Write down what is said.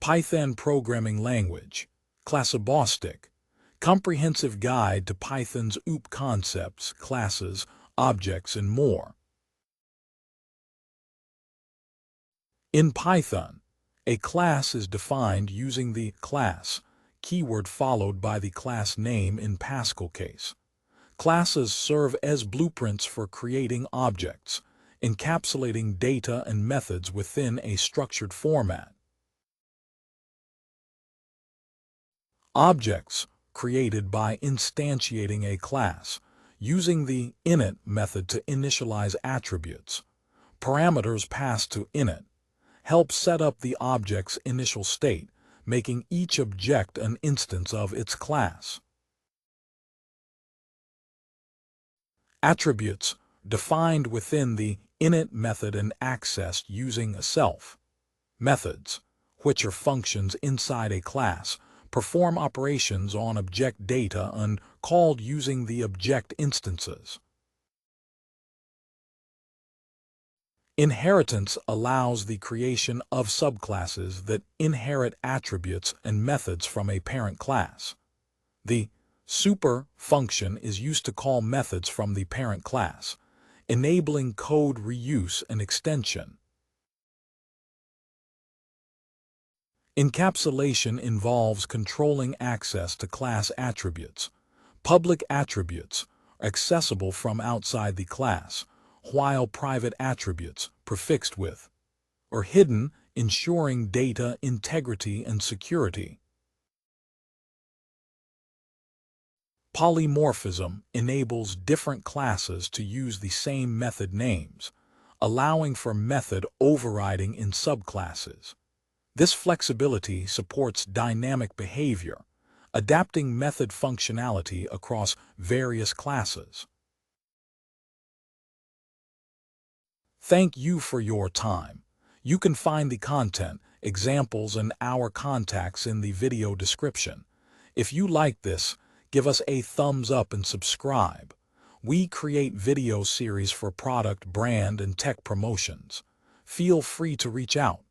Python Programming Language, Classesclass, Comprehensive Guide to Python's OOP concepts, classes, objects, and more. In Python, a class is defined using the class keyword followed by the class name in PascalCase. Classes serve as blueprints for creating objects, encapsulating data and methods within a structured format. Objects created by instantiating a class, using the init method to initialize attributes. Parameters passed to init help set up the object's initial state, making each object an instance of its class. Attributes defined within the init method and accessed using self. Methods, which are functions inside a class, perform operations on object data and called using the object instances. Inheritance allows the creation of subclasses that inherit attributes and methods from a parent class. The super function is used to call methods from the parent class, enabling code reuse and extension. Encapsulation involves controlling access to class attributes. Public attributes are accessible from outside the class, while private attributes, prefixed with, are hidden, ensuring data integrity and security. Polymorphism enables different classes to use the same method names, allowing for method overriding in subclasses. This flexibility supports dynamic behavior, adapting method functionality across various classes. Thank you for your time. You can find the content, examples, and our contacts in the video description. If you like this, give us a thumbs up and subscribe. We create video series for product, brand, and tech promotions. Feel free to reach out.